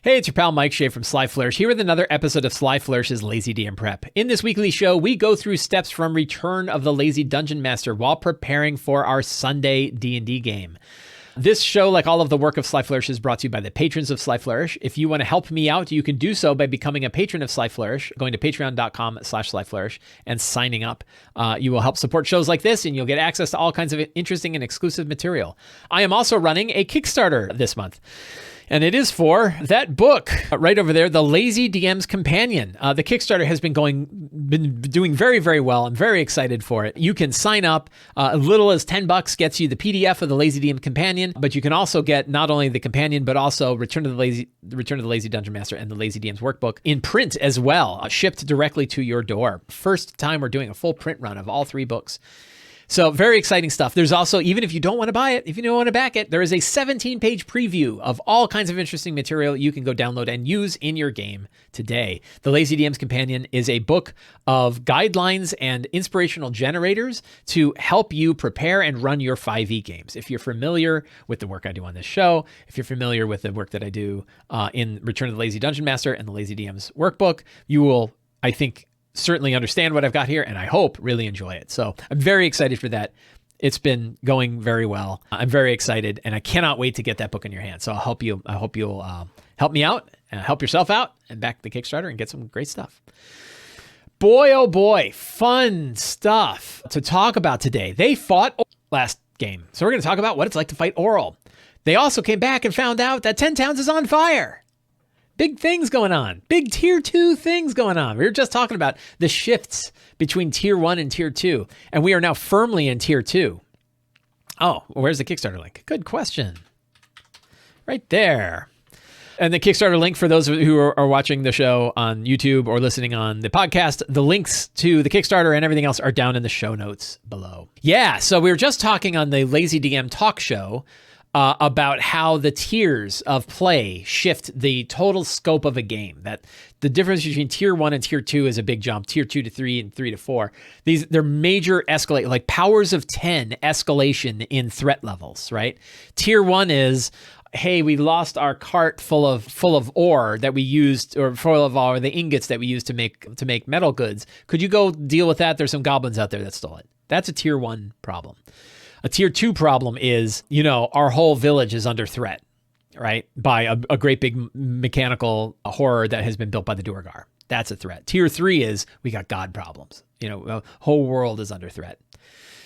Hey, it's your pal Mike Shea from Sly Flourish, here with another episode of Sly Flourish's Lazy DM Prep. In this weekly show, we go through steps from Return of the Lazy Dungeon Master while preparing for our Sunday D&D game. This show, like all of the work of Sly Flourish, is brought to you by the patrons of Sly Flourish. If you want to help me out, you can do so by becoming a patron of Sly Flourish, going to patreon.com/SlyFlourish and signing up. You will help support shows like this, and you'll get access to all kinds of interesting and exclusive material. I am also running a Kickstarter this month, and it is for that book right over there, The Lazy DM's Companion. The Kickstarter has been doing very, very well. I'm very excited for it. You can sign up. As little as $10 gets you the PDF of The Lazy DM Companion, but you can also get not only the companion, but also Return of the Lazy Dungeon Master and the Lazy DM's Workbook in print as well, shipped directly to your door. First time we're doing a full print run of all 3 books. So very exciting stuff. There's also, even if you don't want to buy it, if you don't want to back it, there is a 17-page preview of all kinds of interesting material you can go download and use in your game today. The Lazy DM's Companion is a book of guidelines and inspirational generators to help you prepare and run your 5e games. If you're familiar with the work I do on this show, if you're familiar with the work that I do in Return of the Lazy Dungeon Master and the Lazy DM's Workbook, you will, I think, certainly understand what I've got here, and I hope really enjoy it. So I'm very excited for that. It's been going very well. I'm very excited, and I cannot wait to get that book in your hands. So I hope you'll help me out, help yourself out, and back the Kickstarter and get some great stuff. Boy, oh boy, fun stuff to talk about today. They fought last game, so we're going to talk about what it's like to fight Oral. They also came back and found out that 10 Towns is on fire. Big things going on. Big tier 2 things going on. We were just talking about the shifts between tier 1 and tier 2, and we are now firmly in tier 2. Oh, where's the Kickstarter link? Good question. Right there. And the Kickstarter link, for those who are watching the show on YouTube or listening on the podcast, the links to the Kickstarter and everything else are down in the show notes below. Yeah, so we were just talking on the Lazy DM talk show about how the tiers of play shift the total scope of a game. That the difference between tier 1 and tier 2 is a big jump. Tier 2 to 3 and 3 to 4. They're major escalate, like powers of 10 escalation in threat levels, right? Tier 1 is, hey, we lost our cart full of ore that we used, or full of all the ingots that we used to make metal goods. Could you go deal with that? There's some goblins out there that stole it. That's a tier 1 problem. A tier 2 problem is, our whole village is under threat, right? By a great big mechanical horror that has been built by the Duergar. That's a threat. Tier 3 is, we got God problems. The whole world is under threat.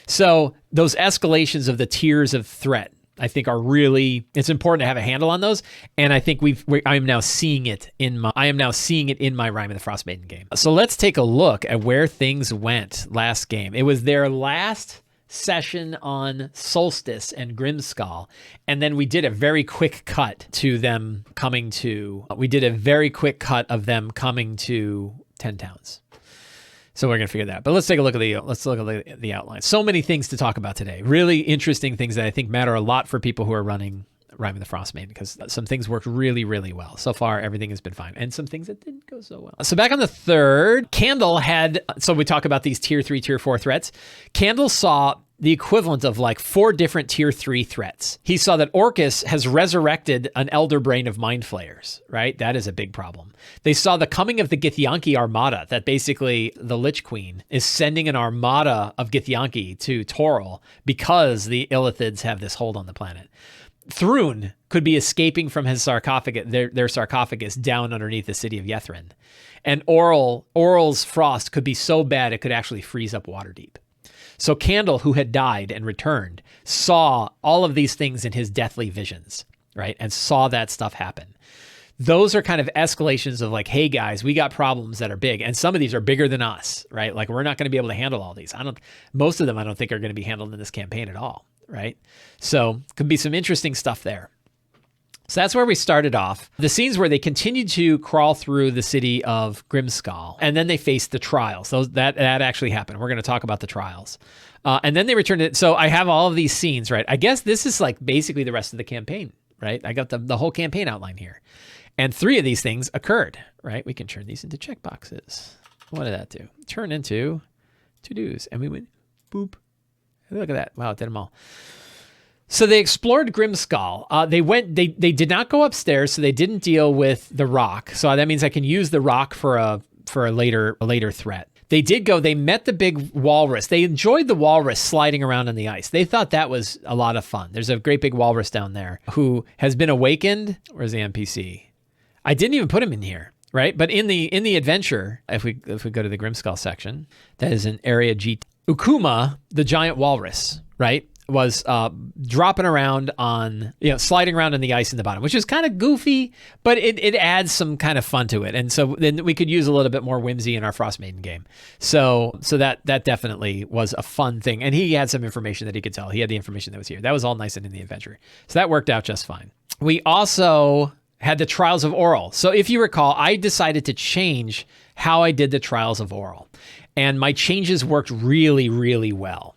So those escalations of the tiers of threat, I think, are really, it's important to have a handle on those. And I think I am now seeing it in my Rime of the Frostmaiden game. So let's take a look at where things went last game. It was their last session on Solstice and Grimskull, and then we did a very quick cut of them coming to 10 Towns. So we're gonna figure that out. But let's take a look at the outline. So many things to talk about today. Really interesting things that I think matter a lot for people who are running Rime of the Frostmaiden, because some things worked really, really well. So far, everything has been fine. And some things that didn't go so well. So back on the 3rd, Candle so we talk about these tier 3, tier 4 threats. Candle saw the equivalent of like 4 different tier 3 threats. He saw that Orcus has resurrected an elder brain of mind flayers, right? That is a big problem. They saw the coming of the Githyanki Armada, that basically the Lich Queen is sending an armada of Githyanki to Toril because the Illithids have this hold on the planet. Thrun could be escaping from his sarcophagus, their sarcophagus down underneath the city of Yethrin. And Oral's frost could be so bad it could actually freeze up Waterdeep. So Candle, who had died and returned, saw all of these things in his deathly visions, right? And saw that stuff happen. Those are kind of escalations of like, hey guys, we got problems that are big. And some of these are bigger than us, right? Like, we're not going to be able to handle all these. Most of them I don't think are going to be handled in this campaign at all. Right? So could be some interesting stuff there. So that's where we started off. The scenes where they continued to crawl through the city of Grimskull, and then they faced the trials. That actually happened. We're going to talk about the trials. And then they returned it. So I have all of these scenes, right? I guess this is like basically the rest of the campaign, right? I got the whole campaign outline here. And 3 of these things occurred, right? We can turn these into checkboxes. What did that do? Turn into to-dos. And we went boop. Look at that. Wow, it did them all. So they explored Grimskull. They did not go upstairs, so they didn't deal with the rock. So that means I can use the rock for a later threat. They did go, they met the big walrus. They enjoyed the walrus sliding around on the ice. They thought that was a lot of fun. There's a great big walrus down there who has been awakened. Where's the NPC? I didn't even put him in here, right? But in the adventure, if we go to the Grimskull section, that is in area G. Ukuma, the giant walrus, right, was dropping around on, sliding around on the ice in the bottom, which is kind of goofy, but it adds some kind of fun to it. And so then we could use a little bit more whimsy in our Frostmaiden game. So that definitely was a fun thing. And he had some information that he could tell. He had the information that was here. That was all nice and in the adventure. So that worked out just fine. We also had the Trials of Oral. So if you recall, I decided to change how I did the Trials of Oral. And my changes worked really, really well.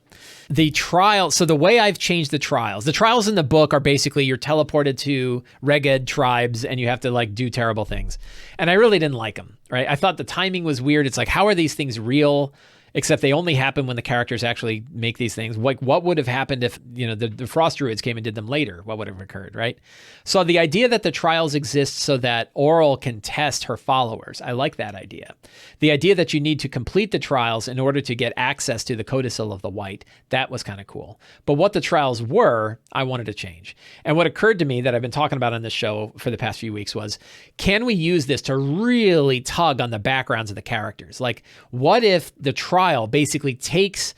So the way I've changed the trials in the book are basically you're teleported to Reged tribes and you have to do terrible things. And I really didn't like them, right? I thought the timing was weird. It's like, how are these things real? Except they only happen when the characters actually make these things. Like, what would have happened if, the Frost Druids came and did them later? What would have occurred, right? So the idea that the trials exist so that Oral can test her followers, I like that idea. The idea that you need to complete the trials in order to get access to the Codicil of the White, that was kind of cool. But what the trials were, I wanted to change. And what occurred to me that I've been talking about on this show for the past few weeks was, can we use this to really tug on the backgrounds of the characters? Like, what if the trial basically takes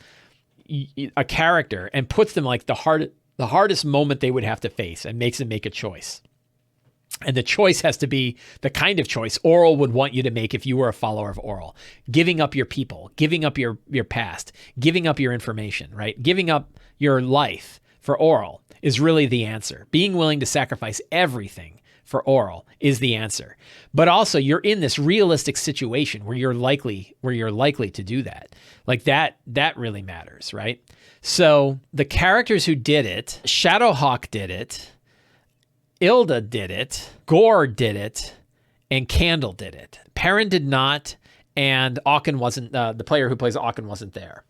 a character and puts them the hardest moment they would have to face and makes them make a choice. And the choice has to be the kind of choice Oral would want you to make if you were a follower of Oral. Giving up your people, giving up your past, giving up your information, right? Giving up your life for Oral is really the answer. Being willing to sacrifice everything for Oral is the answer. But also you're in this realistic situation where you're likely to do that. Like that really matters, right? So the characters who did it, Shadowhawk did it, Ilda did it, Gore did it, and Candle did it. Perrin did not, and Aachen wasn't, the player who plays Aachen wasn't there.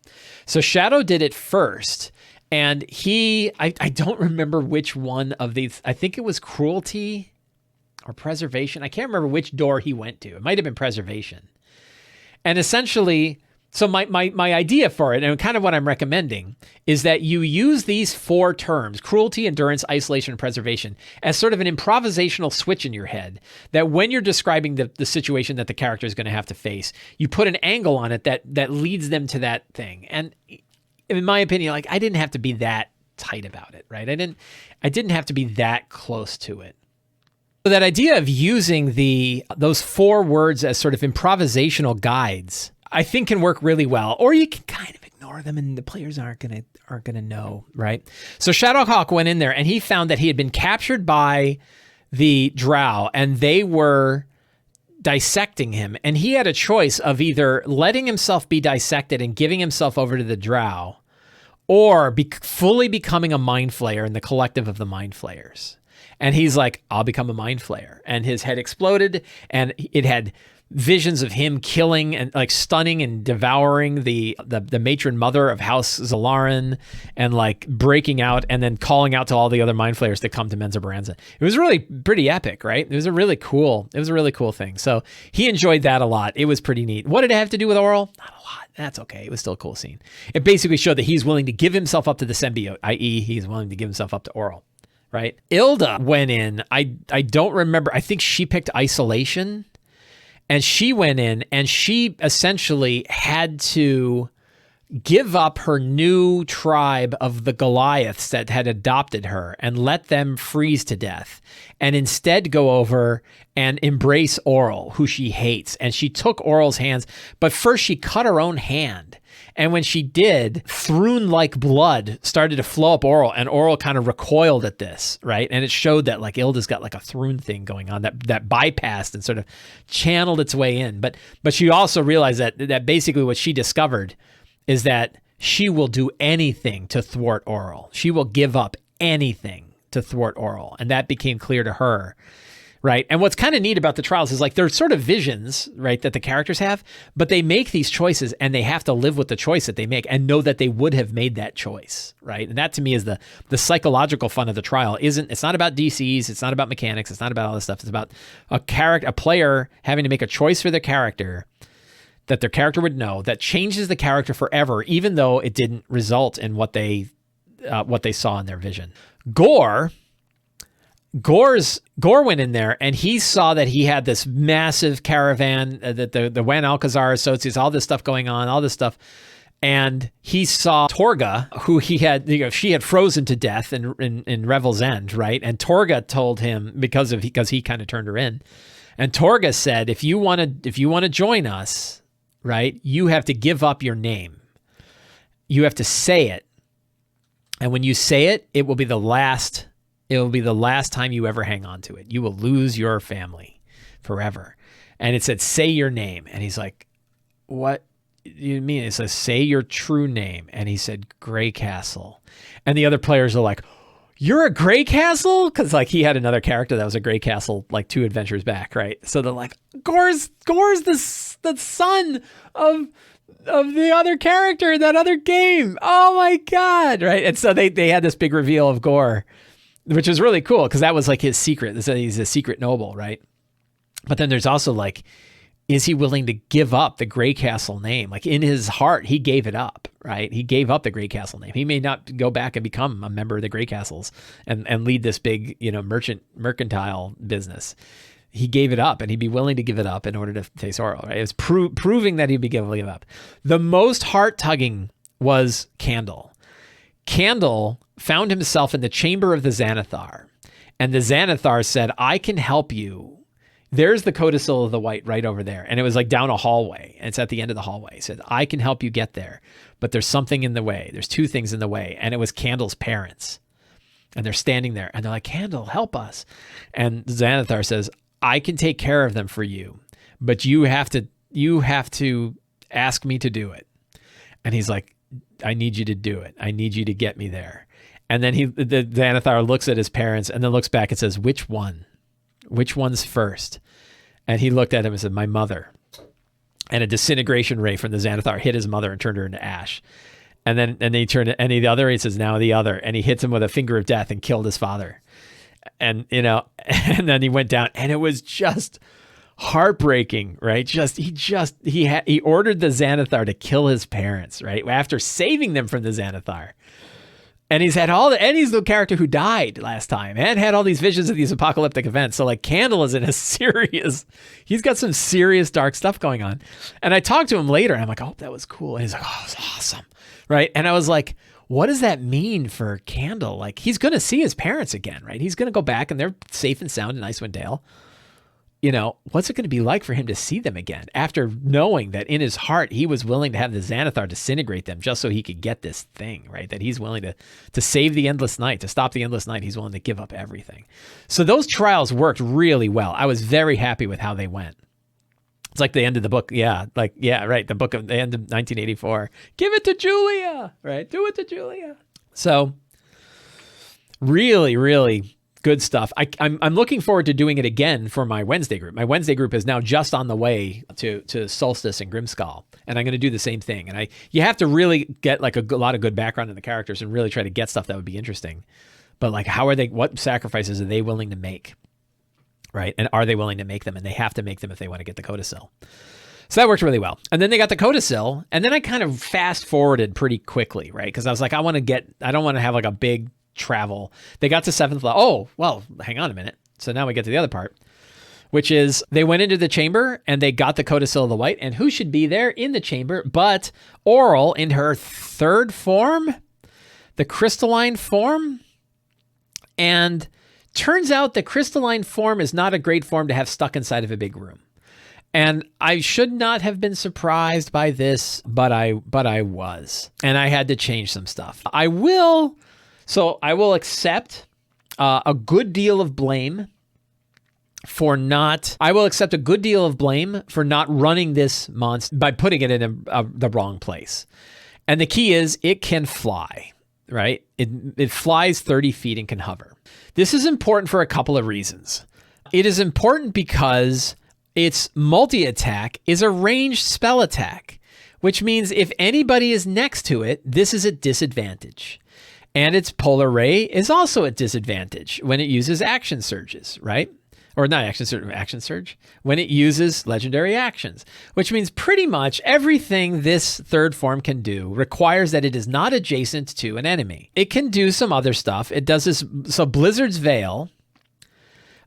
So Shadow did it first, and I don't remember which one of these, I think it was Cruelty or Preservation. I can't remember which door he went to. It might have been Preservation. And essentially, so my idea for it, and kind of what I'm recommending, is that you use these 4 terms, cruelty, endurance, isolation, and preservation, as sort of an improvisational switch in your head, that when you're describing the situation that the character is going to have to face, you put an angle on it that leads them to that thing. And in my opinion, I didn't have to be that tight about it, right? I didn't have to be that close to it. So that idea of using those 4 words as sort of improvisational guides, I think can work really well. Or you can kind of ignore them and the players aren't gonna know, right? So Shadowhawk went in there and he found that he had been captured by the Drow and they were dissecting him. And he had a choice of either letting himself be dissected and giving himself over to the Drow, or fully becoming a mind flayer in the collective of the mind flayers. And he's like, I'll become a mind flayer. And his head exploded and it had visions of him killing and stunning and devouring the matron mother of House Zalaran and breaking out and then calling out to all the other mind flayers to come to Menzoberranzan. It was really pretty epic, right? It was a really cool thing. So he enjoyed that a lot. It was pretty neat. What did it have to do with Oral? Not a lot. That's okay. It was still a cool scene. It basically showed that he's willing to give himself up to the symbiote, i.e. he's willing to give himself up to Oral. Right? Ilda went in. I don't remember. I think she picked isolation, and she went in and she essentially had to give up her new tribe of the Goliaths that had adopted her and let them freeze to death, and instead go over and embrace Oral, who she hates. And she took Oral's hands, but first she cut her own hand. And when she did, Thrune-like blood started to flow up Oral, and Oral kind of recoiled at this, right? And it showed that Ilda's got a Thrune thing going on that bypassed and sort of channeled its way in. But she also realized that basically what she discovered is that she will do anything to thwart Oral. She will give up anything to thwart Oral. And that became clear to her right? And what's kind of neat about the trials is like they're sort of visions, right, that the characters have, but they make these choices and they have to live with the choice that they make and know that they would have made that choice, right? And that to me is the psychological fun of the trial. It's not about DCs, it's not about mechanics, it's not about all this stuff. It's about a player having to make a choice for their character that their character would know that changes the character forever, even though it didn't result in what they saw in their vision. Gore went in there and he saw that he had this massive caravan, that the Wan Alcazar associates, all this stuff going on, all this stuff. And he saw Torga, who she had frozen to death in Revel's End, right? And Torga told him because he kind of turned her in. And Torga said, if you want to join us, right, you have to give up your name. You have to say it. And when you say it, it will be the last time you ever hang on to it. You will lose your family forever. And it said, say your name. And he's like, what do you mean? It says, say your true name. And he said, Grey Castle. And the other players are like, you're a Grey Castle? Because like he had another character that was a Grey Castle like 2 adventures back, right? So they're like, Gore's the son of the other character in that other game. Oh my God, right? And so they had this big reveal of Gore, which was really cool because that was like his secret. He's a secret noble, right? But then there's also like, is he willing to give up the Grey Castle name? Like in his heart, he gave it up, right? He gave up the Grey Castle name. He may not go back and become a member of the Grey Castles and lead this big, mercantile business. He gave it up and he'd be willing to give it up in order to face Auril, right? It was proving that he'd be willing to give up. The most heart-tugging was Candle. Candle found himself in the chamber of the Xanathar. And the Xanathar said, I can help you. There's the Codicil of the White right over there. And it was like down a hallway. And it's at the end of the hallway. He said, I can help you get there. But there's something in the way. There's 2 things in the way. And it was Candle's parents. And they're standing there. And they're like, Candle, help us. And Xanathar says, I can take care of them for you. But you have to ask me to do it. And he's like, I need you to do it. I need you to get me there. And then the Xanathar looks at his parents and then looks back and says, which one? Which one's first? And he looked at him and said, my mother. And a disintegration ray from the Xanathar hit his mother and turned her into ash. And then he turned, and the other, he says, now the other. And he hits him with a finger of death and killed his father. And, and then he went down and it was just heartbreaking, right? He ordered the Xanathar to kill his parents, right? After saving them from the Xanathar. And he's had and he's the character who died last time and had all these visions of these apocalyptic events. So like Candle is he's got some serious dark stuff going on. And I talked to him later and I'm like, oh, that was cool. And he's like, oh, it was awesome. Right. And I was like, what does that mean for Candle? Like he's going to see his parents again, right? He's going to go back and they're safe and sound in Icewind Dale. What's it going to be like for him to see them again after knowing that in his heart, he was willing to have the Xanathar disintegrate them just so he could get this thing, right? That he's willing to save the Endless Night, to stop the Endless Night. He's willing to give up everything. So those trials worked really well. I was very happy with how they went. It's like the end of the book. Yeah. Right. The book of the end of 1984. Give it to Julia, right? Do it to Julia. So really, really good stuff. I'm looking forward to doing it again for my Wednesday group. My Wednesday group is now just on the way to Solstice and Grimskull, and I'm going to do the same thing. And you have to really get like a lot of good background in the characters and really try to get stuff that would be interesting. But like, what sacrifices are they willing to make, right? And are they willing to make them? And they have to make them if they want to get the Codicil. So that worked really well. And then they got the Codicil, and then I kind of fast forwarded pretty quickly, right? Because I was like, I don't want to have like a big travel. They got to 7th level. Oh, well, hang on a minute. So now we get to the other part, which is they went into the chamber and they got the Codicil of the White. And who should be there in the chamber but Auril in her 3rd form, the crystalline form. And turns out the crystalline form is not a great form to have stuck inside of a big room. And I should not have been surprised by this, but I was. And I had to change some stuff. I will accept a good deal of blame for not running this monster by putting it in the wrong place. And the key is it can fly, right? It flies 30 feet and can hover. This is important for a couple of reasons. It is important because its multi-attack is a ranged spell attack, which means if anybody is next to it, this is at disadvantage. And its polar ray is also at disadvantage when it uses action surges, right? Or not action surge, when it uses legendary actions, which means pretty much everything this third form can do requires that it is not adjacent to an enemy. It can do some other stuff. It does this, so Blizzard's Veil,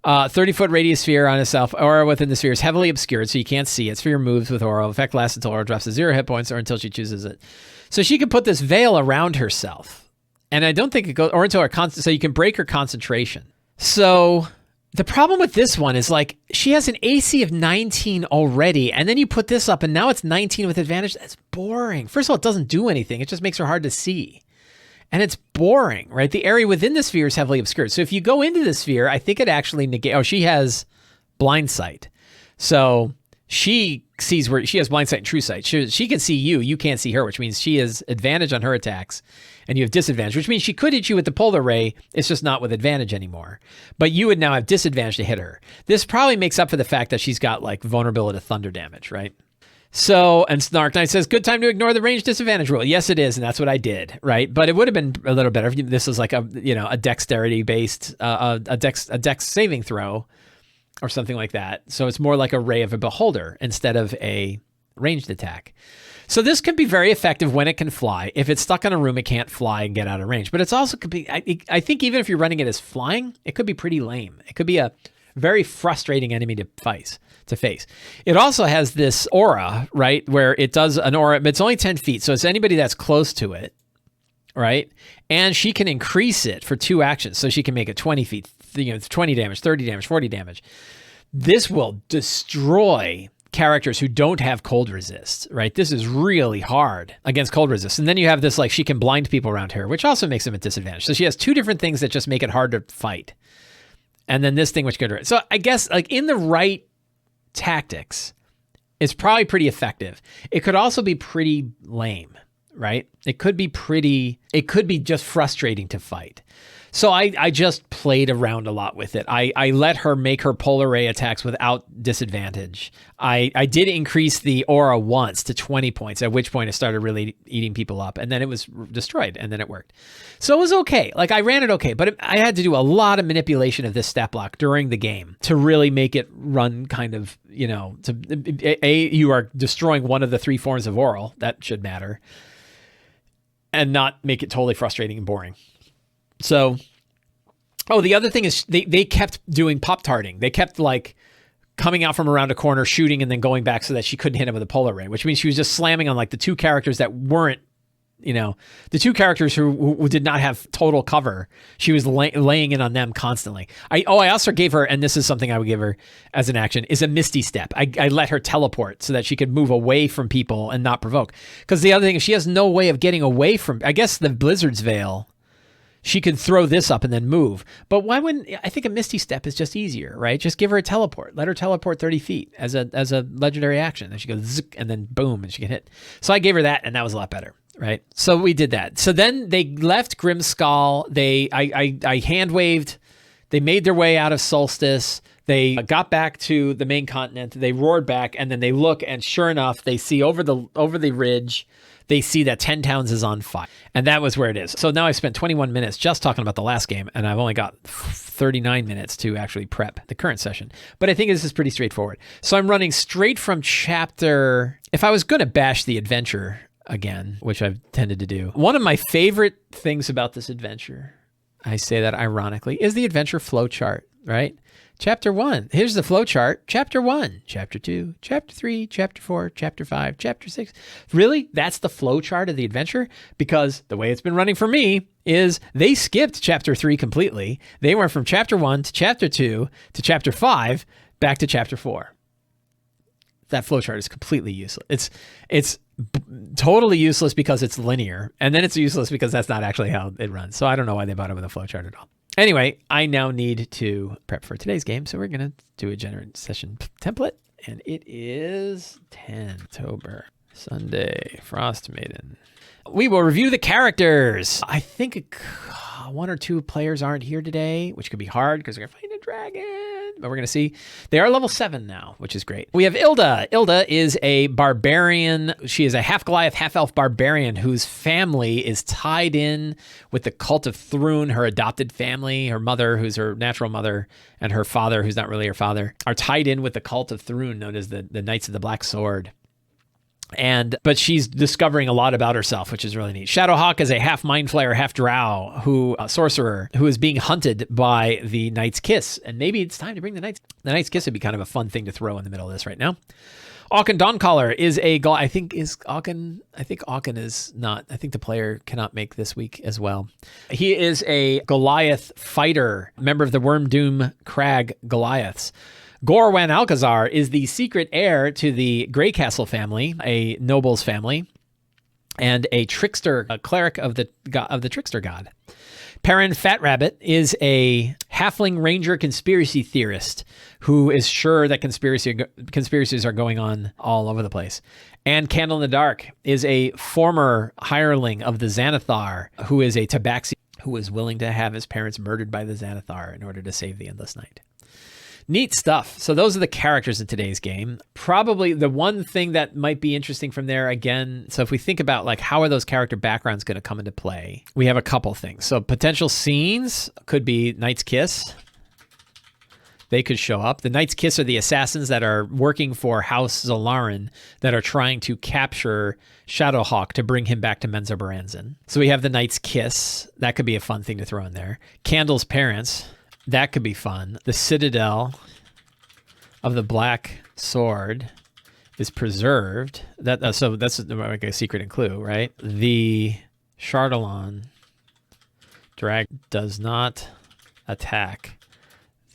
30-foot radius sphere on itself, aura within the sphere is heavily obscured, so you can't see it. Sphere moves with aura. Effect lasts until aura drops to 0 hit points or until she chooses it. So she can put this veil around herself. And I don't think it goes, or until her, so you can break her concentration. So the problem with this one is like she has an AC of 19 already, and then you put this up and now it's 19 with advantage. That's boring. First of all, it doesn't do anything. It just makes her hard to see. And it's boring, right? The area within the sphere is heavily obscured. So if you go into the sphere, I think it actually negates, oh, she has blind sight. So she sees where she has blind sight and true sight. She can see you. You can't see her, which means she has advantage on her attacks and you have disadvantage, which means she could hit you with the polar ray. It's just not with advantage anymore. But you would now have disadvantage to hit her. This probably makes up for the fact that she's got like vulnerability to thunder damage, right? So, and Snark Knight says, good time to ignore the range disadvantage rule. Yes, it is. And that's what I did, right? But it would have been a little better if this was like a dexterity based, a dex saving throw or something like that. So it's more like a Ray of a Beholder instead of a ranged attack. So this could be very effective when it can fly. If it's stuck in a room, it can't fly and get out of range. But it's also could be, I think even if you're running it as flying, it could be pretty lame. It could be a very frustrating enemy to face. It also has this aura, right, where it does an aura, but it's only 10 feet. So it's anybody that's close to it, right? And she can increase it for 2 actions. So she can make it 20 feet, 20 damage, 30 damage, 40 damage. This will destroy characters who don't have cold resist, right? This is really hard against cold resist. And then you have this, like, she can blind people around her, which also makes them at disadvantage. So she has 2 different things that just make it hard to fight. And then this thing, which could, so I guess like in the right tactics, it's probably pretty effective. It could also be pretty lame, right? It could be just frustrating to fight. So I just played around a lot with it. I let her make her polar ray attacks without disadvantage. I did increase the aura once to 20 points, at which point it started really eating people up, and then it was destroyed, and then it worked. So it was okay. Like, I ran it okay, but I had to do a lot of manipulation of this stat block during the game to really make it run kind of, you are destroying one of the 3 forms of oral. That should matter. And not make it totally frustrating and boring. So, the other thing is they kept doing Pop-Tarting. They kept like coming out from around a corner, shooting, and then going back so that she couldn't hit him with a polar ray, which means she was just slamming on like the 2 characters that weren't, the 2 characters who did not have total cover. She was laying in on them constantly. I also gave her, and this is something I would give her as an action, is a Misty Step. I let her teleport so that she could move away from people and not provoke. Because the other thing is she has no way of getting away from, I guess the Blizzard's Veil, she could throw this up and then move. But why wouldn't, I think a Misty Step is just easier, right? Just give her a teleport. Let her teleport 30 feet as a legendary action. And she goes, zzz, and then boom, and she can hit. So I gave her that, and that was a lot better, right? So we did that. So then they left Grimskull. I hand-waved. They made their way out of Solstice. They got back to the main continent. They roared back, and then they look, and sure enough, they see over the ridge, they see that 10 Towns is on fire. And that was where it is. So now I've spent 21 minutes just talking about the last game, and I've only got 39 minutes to actually prep the current session. But I think this is pretty straightforward. So I'm running straight from chapter... If I was going to bash the adventure again, which I've tended to do, one of my favorite things about this adventure, I say that ironically, is the adventure flowchart, right? Chapter 1, here's the flow chart. Chapter 1, Chapter 2, Chapter 3, Chapter 4, Chapter 5, Chapter 6. Really? That's the flow chart of the adventure? Because the way it's been running for me is they skipped Chapter 3 completely. They went from Chapter 1 to Chapter 2 to Chapter 5 back to Chapter 4. That flow chart is completely useless. It's totally useless because it's linear, and then it's useless because that's not actually how it runs. So I don't know why they bought it with a flow chart at all. Anyway, I now need to prep for today's game, so we're going to do a generate session template, and it is 10 October. Sunday, Frostmaiden. We will review the characters. I think one or two players aren't here today, which could be hard because they're going to fight a dragon. But we're going to see. They are level 7 now, which is great. We have Ilda. Ilda is a barbarian. She is a half Goliath, half elf barbarian whose family is tied in with the cult of Thrun, her adopted family. Her mother, who's her natural mother, and her father, who's not really her father, are tied in with the cult of Thrun, known as the Knights of the Black Sword. But she's discovering a lot about herself, which is really neat. Shadowhawk is a half Mind Flayer, half Drow, sorcerer, who is being hunted by the Knight's Kiss. And maybe it's time to bring the Knight's Kiss would be kind of a fun thing to throw in the middle of this right now. Aachen Dawncaller is I think Aachen is not. I think the player cannot make this week as well. He is a Goliath fighter, member of the Worm Doom Crag Goliaths. Gorwan Alcazar is the secret heir to the Grey Castle family, a noble's family, and a trickster, a cleric of the trickster god. Perrin Fat Rabbit is a halfling ranger conspiracy theorist who is sure that conspiracies are going on all over the place. And Candle in the Dark is a former hireling of the Xanathar who is a tabaxi who is willing to have his parents murdered by the Xanathar in order to save the Endless Night. Neat stuff. So those are the characters in today's game. Probably the one thing that might be interesting from there, again, so if we think about like how are those character backgrounds going to come into play, we have a couple things. So potential scenes could be Knight's Kiss. They could show up. The Knight's Kiss are the assassins that are working for House Zolarin that are trying to capture Shadowhawk to bring him back to Menzoberranzan. So we have the Knight's Kiss. That could be a fun thing to throw in there. Candle's parents. That could be fun. The Citadel of the Black Sword is preserved. So that's like a secret and clue, right? The Chardalyn Dragon does not attack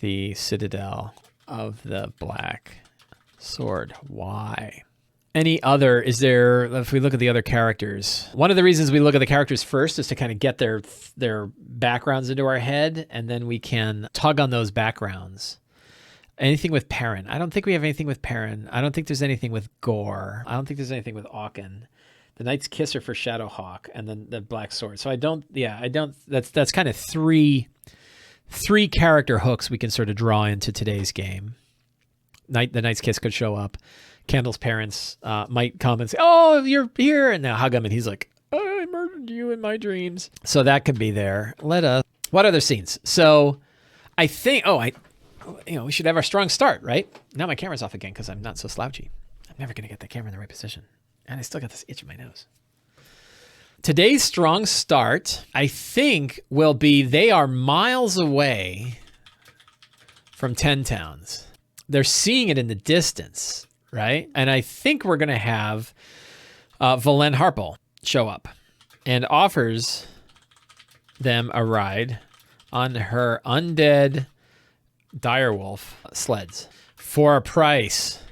the Citadel of the Black Sword. Why? If we look at the other characters, one of the reasons we look at the characters first is to kind of get their backgrounds into our head, and then we can tug on those backgrounds. Anything with Perrin? I don't think we have anything with Perrin. I don't think there's anything with Gore. I don't think there's anything with Aachen. The Knight's Kiss are for Shadowhawk, and then the Black Sword. So I don't. That's kind of three character hooks we can sort of draw into today's game. The Knight's Kiss could show up. Candle's parents might come and say, "Oh, you're here," and now hug him, and he's like, "I murdered you in my dreams." So that could be there. What other scenes? So I think, we should have our strong start, right? Now my camera's off again because I'm not so slouchy. I'm never going to get the camera in the right position, and I still got this itch in my nose. Today's strong start, I think, will be they are miles away from 10 towns. They're seeing it in the distance. Right? And I think we're going to have Valen Harpel show up and offers them a ride on her undead direwolf sleds for a price.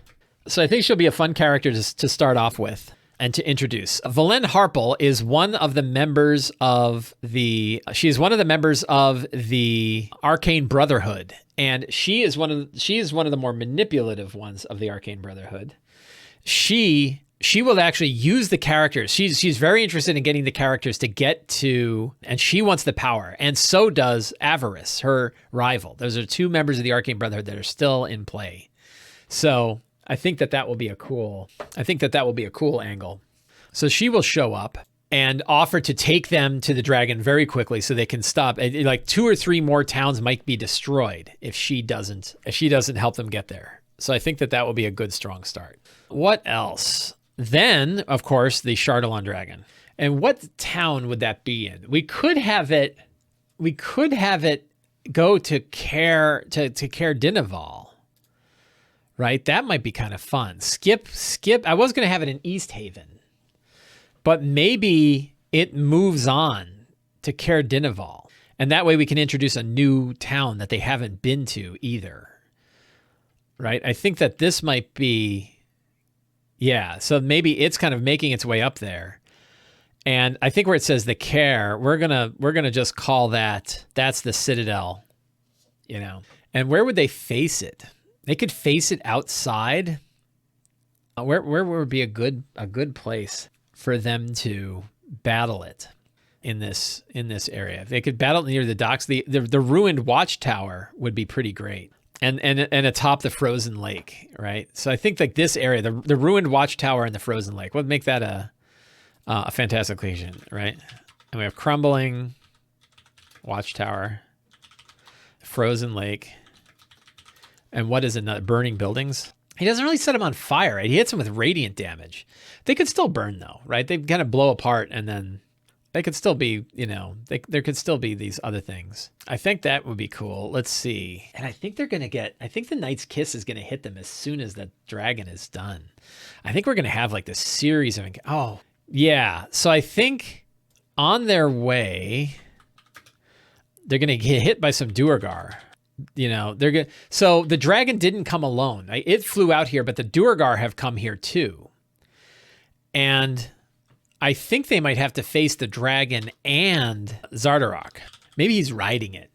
So I think she'll be a fun character to start off with and to introduce. Valen Harpel is one of the members of the Arcane Brotherhood. And she is one of the more manipulative ones of the Arcane Brotherhood. She will actually use the characters. She's very interested in getting the characters to get to, and she wants the power. And so does Avarice, her rival. Those are two members of the Arcane Brotherhood that are still in play. So I think that will be a cool angle. So she will show up and offer to take them to the dragon very quickly so they can stop. Like 2 or 3 more towns might be destroyed if she doesn't help them get there. So I think that will be a good strong start. What else? Then, of course, the Chardalyn Dragon. And what town would that be in? We could have it go to Caer Dineval. Right? That might be kind of fun. Skip. I was going to have it in East Haven. But maybe it moves on to Caer Dineval. And that way we can introduce a new town that they haven't been to either. Right? I think that this might be, so maybe it's kind of making its way up there. And I think where it says the Caer, we're gonna just call that's the Citadel, And where would they face it? They could face it outside Where would be a good place for them to battle it in this area? If they could battle near the docks, the ruined watchtower would be pretty great. And atop the frozen lake, right? So I think like this area, the ruined watchtower and the frozen lake would make that a fantastic location, right? And we have crumbling watchtower, frozen lake, and what is another? Burning buildings. He doesn't really set them on fire, right? He hits them with radiant damage. They could still burn though, right? They kind of blow apart and then they could still be, there could still be these other things. I think that would be cool. Let's see. And I think I think the Knight's Kiss is going to hit them as soon as the dragon is done. I think we're going to have like this series of, oh, yeah. So I think on their way, they're going to get hit by some Duergar. They're good. So the dragon didn't come alone. It flew out here, but the Duergar have come here too. And I think they might have to face the dragon and Xardarok. Maybe he's riding it.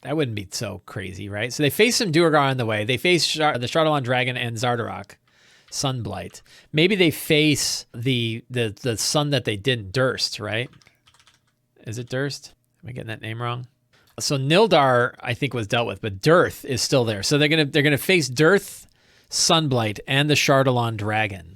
That wouldn't be so crazy, right? So they face some Duergar on the way. They face the Chardalyn Dragon and Xardarok, Sunblight. Maybe they face the sun that they didn't, Durst, right? Is it Durst? Am I getting that name wrong? So Nildar, I think, was dealt with, but Dearth is still there. So they're gonna face Dearth, Sunblight, and the Chardalyn Dragon.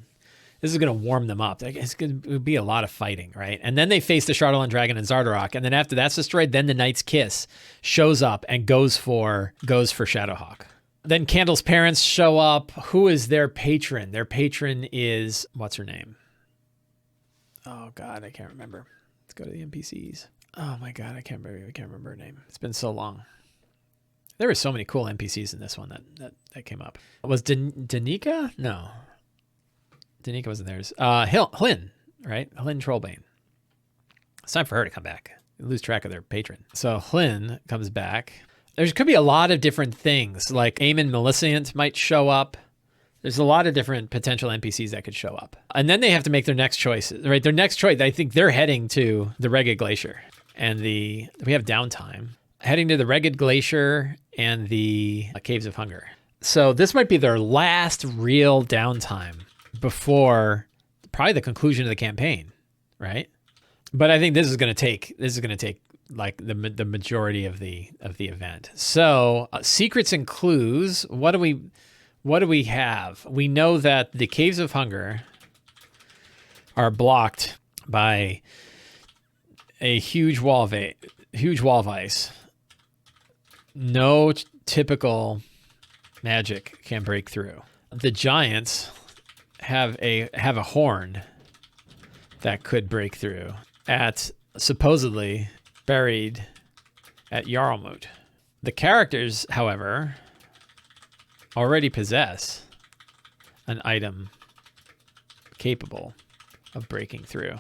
This is gonna warm them up. It's gonna be a lot of fighting, right? And then they face the Chardalyn Dragon and Xardarok, and then after that's destroyed, then the Knight's Kiss shows up and goes for Shadowhawk. Then Candle's parents show up. Who is their patron? Their patron is, what's her name? Oh God, I can't remember. Let's go to the NPCs. Oh my God, I can't remember her name. It's been so long. There were so many cool NPCs in this one that came up. Was Danica? No. Danica wasn't theirs. Hlyn, right? Hlyn Trollbane. It's time for her to come back. They lose track of their patron. So Hlyn comes back. There could be a lot of different things, like Aemon Maleficent might show up. There's a lot of different potential NPCs that could show up. And then they have to make their next choice, right? Their next choice, I think they're heading to the Ragged Glacier. And we have Downtime. Heading to the Ragged Glacier and the Caves of Hunger. So this might be their last real downtime before probably the conclusion of the campaign, right? But I think this is going to take like the majority of the event. So secrets and clues. What do we have? We know that the Caves of Hunger are blocked by a huge wall of ice. No typical magic can break through. The giants have a horn that could break through at supposedly buried at Jarlmut. The characters, however, already possess an item capable of breaking through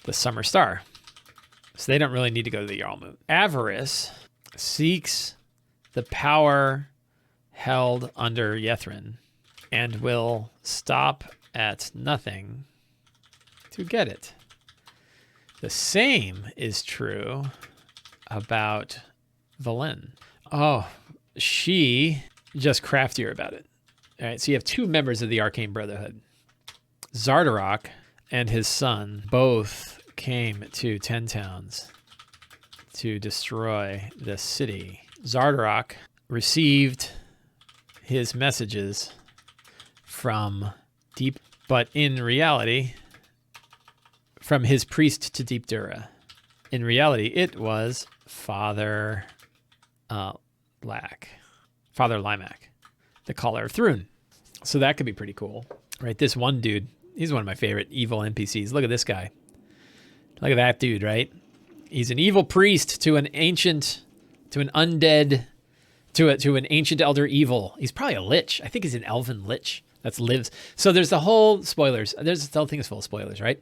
the Summer Star. So they don't really need to go to the Jarlmut. Avarice seeks the power held under Yethrin and will stop at nothing to get it. The same is true about Valen. Oh, she just craftier about it. All right, so you have two members of the Arcane Brotherhood. Xardarok and his son both came to 10 Towns to destroy the city. Xardarok received his messages from Deep, but in reality, from his priest to Deep Dura. In reality, it was Father Limac, the Caller of Thrun. So that could be pretty cool, right? This one dude, he's one of my favorite evil NPCs. Look at this guy. Look at that dude, right? He's an evil priest to an ancient, to an undead, to an ancient elder evil. He's probably a lich. I think he's an elven lich that lives. So there's the whole spoilers. There's the whole thing is full of spoilers, right?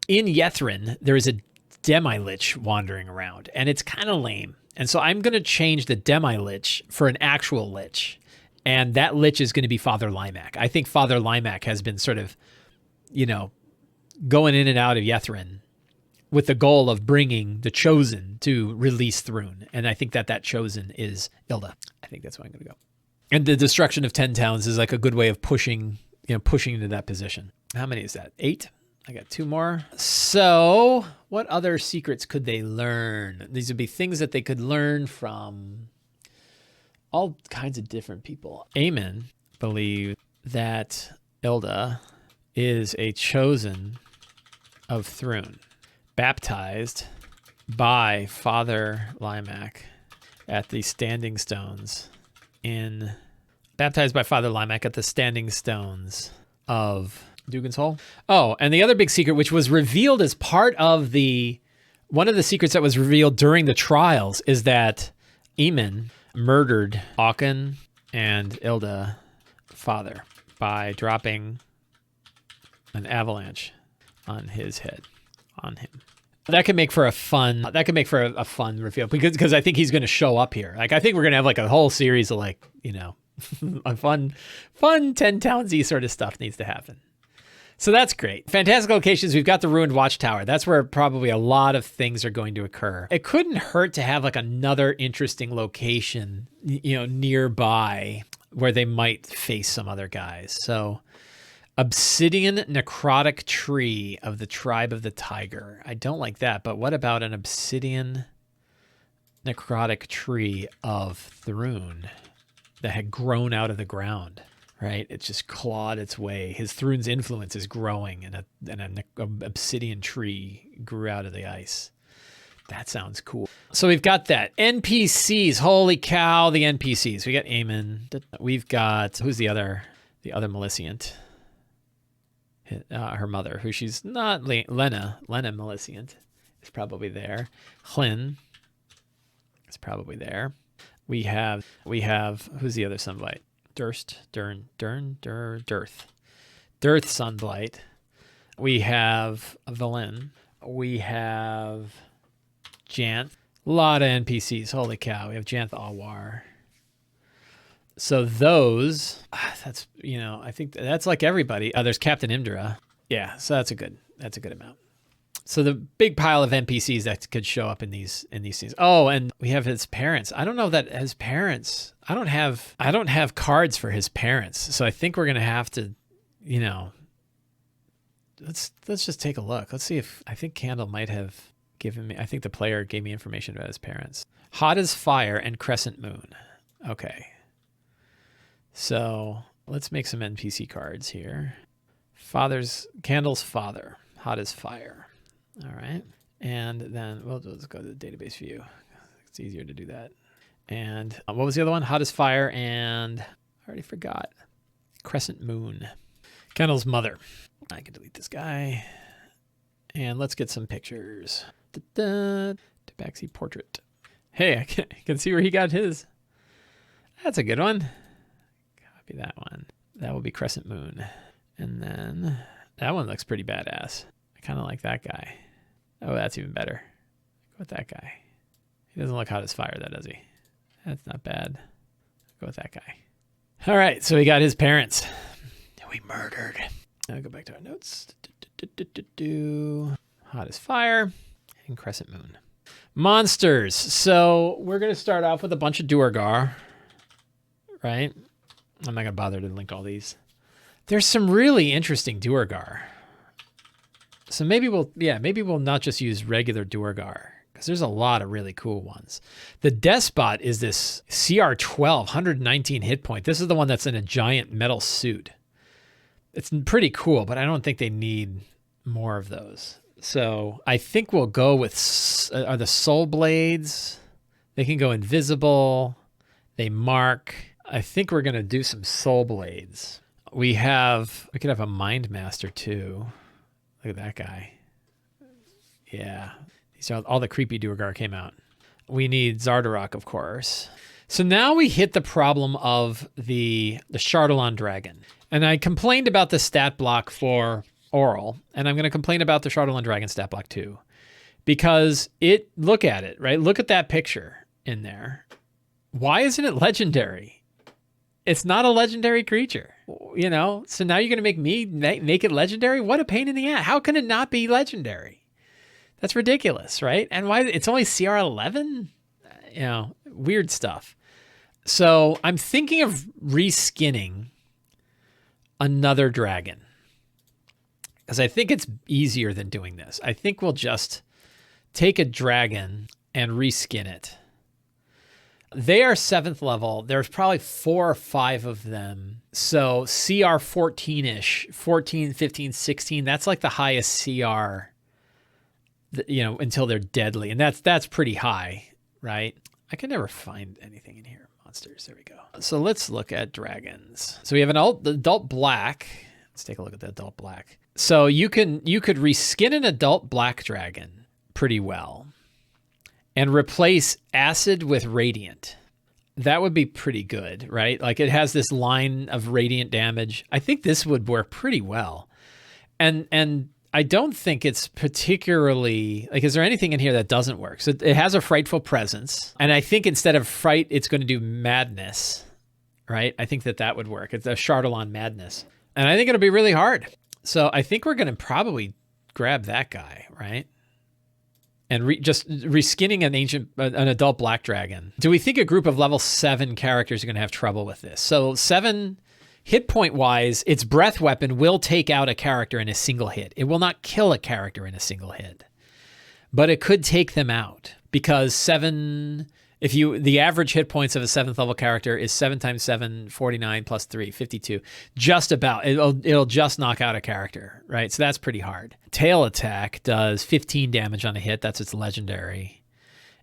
In Yethrin, there is a demi-lich wandering around, and it's kind of lame. And so I'm going to change the demi-lich for an actual lich. And that lich is going to be Father Limac. I think Father Limac has been sort of, going in and out of Yethrin with the goal of bringing the Chosen to release Thrun. And I think that Chosen is Ilda. I think that's where I'm going to go. And the destruction of 10 Towns is like a good way of pushing pushing into that position. How many is that? 8? I got 2 more. So what other secrets could they learn? These would be things that they could learn from all kinds of different people. Aemon believes that Ilda is a chosen of Thrune, baptized by Father Limac at the Standing Stones baptized by Father Limac at the Standing Stones of Dugan's Hole. Oh, and the other big secret, which was revealed as part of one of the secrets that was revealed during the trials, is that Aemon murdered Aachen and Ilda father by dropping an avalanche on his head, on him. That could make for a fun reveal because I think he's going to show up here. Like, I think we're going to have like a whole series of like, a fun 10 Townsy sort of stuff needs to happen. So that's great. Fantastic locations. We've got the ruined watchtower. That's where probably a lot of things are going to occur. It couldn't hurt to have like another interesting location, nearby where they might face some other guys. So obsidian necrotic tree of the tribe of the tiger. I don't like that, but what about an obsidian necrotic tree of Thrune that had grown out of the ground? Right, it just clawed its way. His Thrune's influence is growing, and an obsidian tree grew out of the ice. That sounds cool. So we've got that. NPCs. Holy cow, the NPCs. We got Aemon. We've got, who's the other Millicent? Her mother, who she's not, Lena Millicent is probably there. Hlyn is probably there. We have, who's the other Sunblight? Durst, Dearth Sunblight. We have Valen. We have Janth. A lot of NPCs. Holy cow. We have Janth Alwar. So those, that's, I think that's like everybody. There's Captain Imdra. Yeah, so that's a good amount. So the big pile of NPCs that could show up in these scenes. Oh, and we have his parents. I don't know that his parents. I don't have cards for his parents. So I think we're gonna have to, let's just take a look. Let's see if I think Candle might have given me. I think the player gave me information about his parents. Hot as Fire and Crescent Moon. Okay. So let's make some NPC cards here. Candle's father. Hot as Fire. All right. And then let's go to the database view. It's easier to do that. And what was the other one? Hot as Fire and I already forgot. Crescent Moon. Kendall's mother. I can delete this guy. And let's get some pictures. Tabaxi portrait. Hey, I can see where he got his. That's a good one. Copy that one. That will be Crescent Moon. And then that one looks pretty badass. I kind of like that guy. Oh, that's even better. Go with that guy. He doesn't look hot as fire, though, does he? That's not bad. Go with that guy. All right, so we got his parents. We murdered. Now go back to our notes. Hot as Fire and Crescent Moon. Monsters. So we're going to start off with a bunch of Duergar, right? I'm not going to bother to link all these. There's some really interesting Duergar. So maybe we'll not just use regular Duergar, because there's a lot of really cool ones. The Despot is this CR12, 119 hit point. This is the one that's in a giant metal suit. It's pretty cool, but I don't think they need more of those. So I think we'll go with, are the Soul Blades? They can go invisible. They mark. I think we're going to do some Soul Blades. We could have a Mind Master too. Look at that guy. Yeah. These are all the creepy Duergar came out. We need Xardarok, of course. So now we hit the problem of the Chardalyn Dragon. And I complained about the stat block for Oral, and I'm going to complain about the Chardalyn Dragon stat block too. Because look at it, right? Look at that picture in there. Why isn't it legendary? It's not a legendary creature, So now you're going to make me make it legendary? What a pain in the ass. How can it not be legendary? That's ridiculous, right? And why it's only CR11? Weird stuff. So I'm thinking of reskinning another dragon. Because I think it's easier than doing this. I think we'll just take a dragon and reskin it. They are 7th level. There's probably 4 or 5 of them. So CR 14-ish, 14, 15, 16. That's like the highest CR, until they're deadly. And that's pretty high, right? I can never find anything in here. Monsters, there we go. So let's look at dragons. So we have an adult black. Let's take a look at the adult black. So you could reskin an adult black dragon pretty well and replace acid with radiant. That would be pretty good, right? Like it has this line of radiant damage. I think this would work pretty well. And I don't think it's particularly, like, is there anything in here that doesn't work? So it has a frightful presence. And I think instead of fright, it's going to do madness, right? I think that would work. It's a Chardalyn madness. And I think it'll be really hard. So I think we're going to probably grab that guy, right? And just reskinning an adult black dragon. Do we think a group of level 7 characters are going to have trouble with this? So 7 hit point wise, its breath weapon will take out a character in a single hit. It will not kill a character in a single hit, but it could take them out because 7. The average hit points of a 7th level character is 7 times 7, 49 plus 3, 52. Just about. It'll just knock out a character, right? So that's pretty hard. Tail attack does 15 damage on a hit. That's its legendary.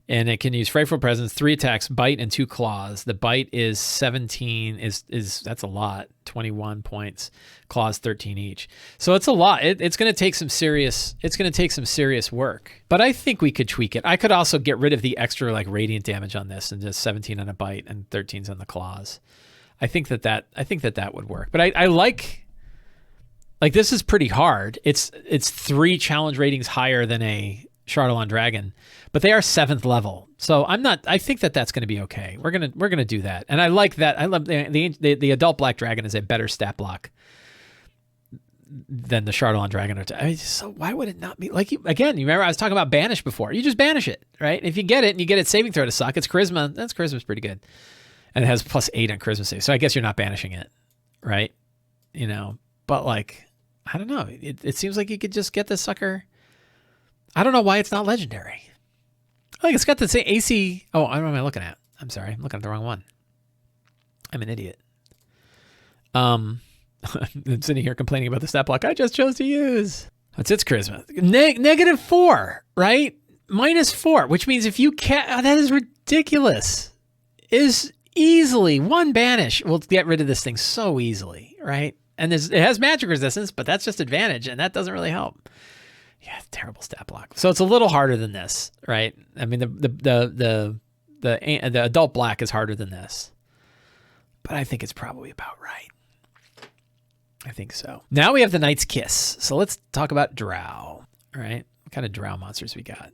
And it can use Frightful Presence, 3 attacks, bite, and 2 claws. The bite is 17, that's a lot, 21 points. Claws 13 each. So it's a lot. It's going to take some serious work. But I think we could tweak it. I could also get rid of the extra like radiant damage on this and just 17 on a bite and 13s on the claws. I think that would work. But I like this is pretty hard. It's 3 challenge ratings higher than a Chardalyn Dragon, but they are 7th level. So I think that's going to be okay. We're going to do that. And I like that. I love the adult black dragon is a better stat block than the Chardalyn Dragon. So why would it not be like you remember I was talking about banish before. You just banish it, right? If you get it and you get its saving throw to suck, it's charisma. Charisma's pretty good. And it has +8 on charisma save. So I guess you're not banishing it, right? But like, I don't know. It seems like you could just get this sucker. I don't know why it's not legendary. Like it's got the same AC. Oh, what am I looking at? I'm sorry. I'm looking at the wrong one. I'm an idiot. I'm sitting here complaining about the stat block I just chose to use. What's its charisma? -4, right? -4, which means if you can't, that is ridiculous. Is easily 1 banish will get rid of this thing so easily, right? And it has magic resistance, but that's just advantage, and that doesn't really help. Yeah, terrible stat block. So it's a little harder than this, right? I mean, the adult black is harder than this, but I think it's probably about right. I think so. Now we have the Knight's Kiss. So let's talk about Drow, right? What kind of Drow monsters we got?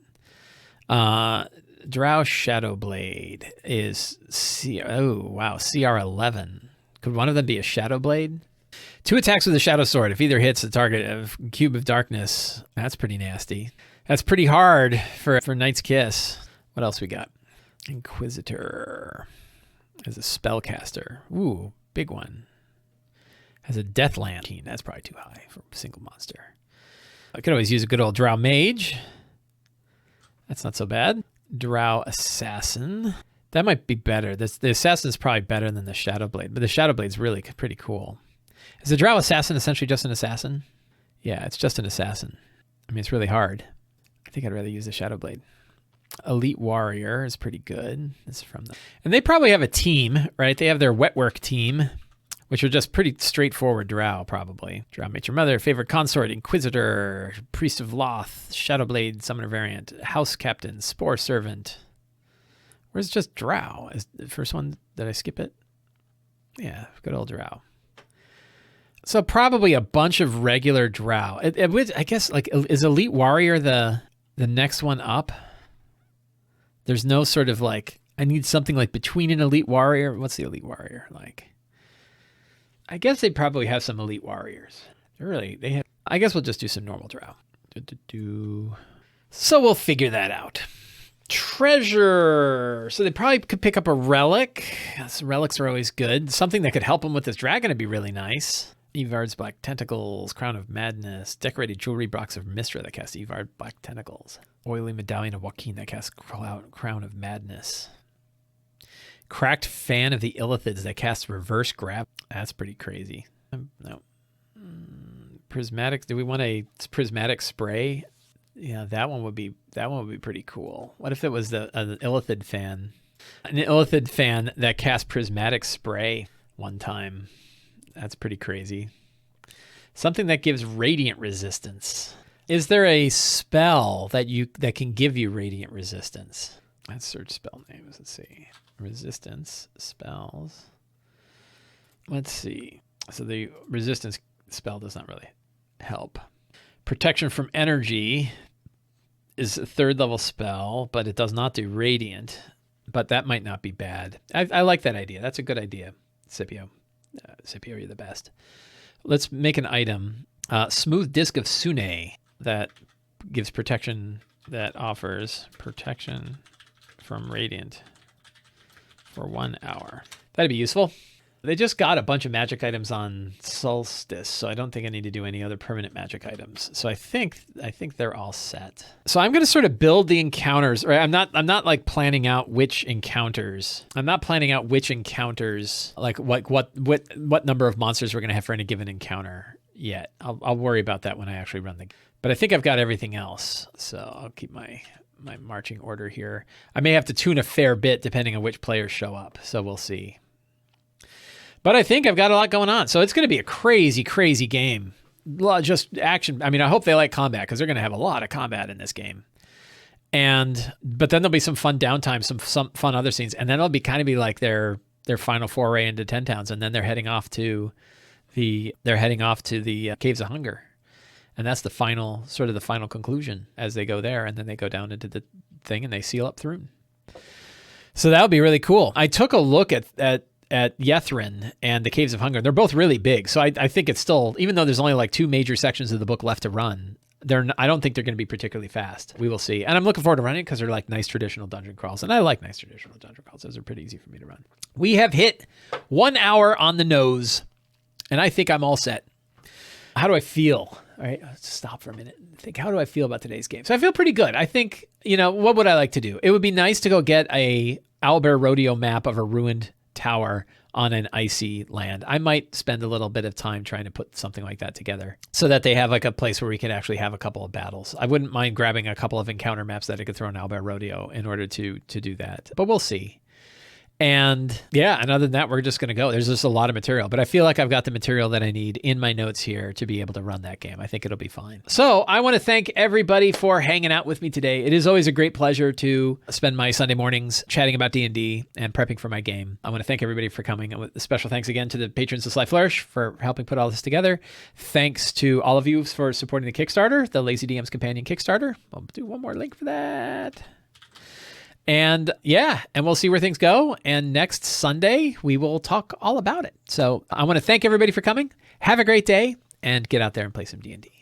Drow Shadowblade is CR 11. Could one of them be a Shadowblade? 2 attacks with a Shadow Sword. If either hits the target of Cube of Darkness, that's pretty nasty. That's pretty hard for Knight's Kiss. What else we got? Inquisitor as a spellcaster. Ooh, big one. Has a Deathland. That's probably too high for a single monster. I could always use a good old Drow Mage. That's not so bad. Drow Assassin. That might be better. The Assassin is probably better than the Shadowblade, but the Shadowblade's really pretty cool. Is the Drow Assassin essentially just an assassin? Yeah, it's just an assassin. I mean, it's really hard. I think I'd rather use the Shadowblade. Elite Warrior is pretty good. This is from them. And they probably have a team, right? They have their Wetwork team, which are just pretty straightforward Drow, probably. Drow Mate Your Mother, Favorite Consort, Inquisitor, Priest of Loth, Shadowblade, Summoner Variant, House Captain, Spore Servant. Where's just Drow? Is the first one, did I skip it? Yeah, good old Drow. So probably a bunch of regular Drow. I guess, like, is Elite Warrior the next one up? There's no sort of like, I need something like between an Elite Warrior. What's the Elite Warrior like? I guess they probably have some Elite Warriors. I guess we'll just do some normal Drow. So we'll figure that out. Treasure. So they probably could pick up a relic. Relics are always good. Something that could help them with this dragon would be really nice. Evard's Black Tentacles, Crown of Madness, Decorated Jewelry Box of Mistra that casts Evard Black Tentacles, Oily Medallion of Joaquin that casts Crown of Madness, Cracked Fan of the Illithids that casts Reverse Grab. That's pretty crazy. No. Prismatic. Do we want a prismatic spray? Yeah, that one would be pretty cool. What if it was an Illithid fan? An Illithid fan that casts prismatic spray one time. That's pretty crazy. Something that gives radiant resistance. Is there a spell that can give you radiant resistance? Let's search spell names. Let's see. Resistance spells. Let's see. So the resistance spell does not really help. Protection from energy is a 3rd level spell, but it does not do radiant. But that might not be bad. I like that idea. That's a good idea, Scipio. Scipio, you're the best. Let's make an item. Smooth Disc of Sune that gives protection, that offers protection from radiant for 1 hour. That'd be useful. They just got a bunch of magic items on Solstice, so I don't think I need to do any other permanent magic items. So I think they're all set. So I'm going to sort of build the encounters. Right? I'm not like planning out which encounters. I'm not planning out which encounters, like what number of monsters we're going to have for any given encounter yet. I'll worry about that when I actually run the game. But I think I've got everything else. So I'll keep my marching order here. I may have to tune a fair bit depending on which players show up. So we'll see. But I think I've got a lot going on. So it's going to be a crazy, crazy game. Just action. I mean, I hope they like combat because they're going to have a lot of combat in this game. But then there'll be some fun downtime, some fun other scenes. And then it'll be kind of like their final foray into 10 towns. And then they're heading off to the Caves of Hunger. And that's the final conclusion as they go there. And then they go down into the thing and they seal up Thrun. So that would be really cool. I took a look at Yethrin and the Caves of Hunger. They're both really big. So I think it's still, even though there's only like 2 major sections of the book left to run, I don't think they're going to be particularly fast. We will see. And I'm looking forward to running because they're like nice traditional dungeon crawls. And I like nice traditional dungeon crawls. Those are pretty easy for me to run. We have hit 1 hour on the nose and I think I'm all set. How do I feel? All right, let's stop for a minute and think, how do I feel about today's game? So I feel pretty good. I think, what would I like to do? It would be nice to go get a Owlbear Rodeo map of a ruined tower on an icy land. I might spend a little bit of time trying to put something like that together so that they have like a place where we can actually have a couple of battles. I wouldn't mind grabbing a couple of encounter maps that I could throw in Owlbear Rodeo in order to do that, but we'll see. And other than that, we're just going to go. There's just a lot of material, but I feel like I've got the material that I need in my notes here to be able to run that game. I think it'll be fine. So I want to thank everybody for hanging out with me today. It is always a great pleasure to spend my Sunday mornings chatting about D&D and prepping for my game. I want to thank everybody for coming. Special thanks again to the patrons of Sly Flourish for helping put all this together. Thanks to all of you for supporting the Kickstarter, the Lazy DM's Companion Kickstarter. I'll do one more link for that. And we'll see where things go. And next Sunday, we will talk all about it. So I want to thank everybody for coming. Have a great day and get out there and play some D&D.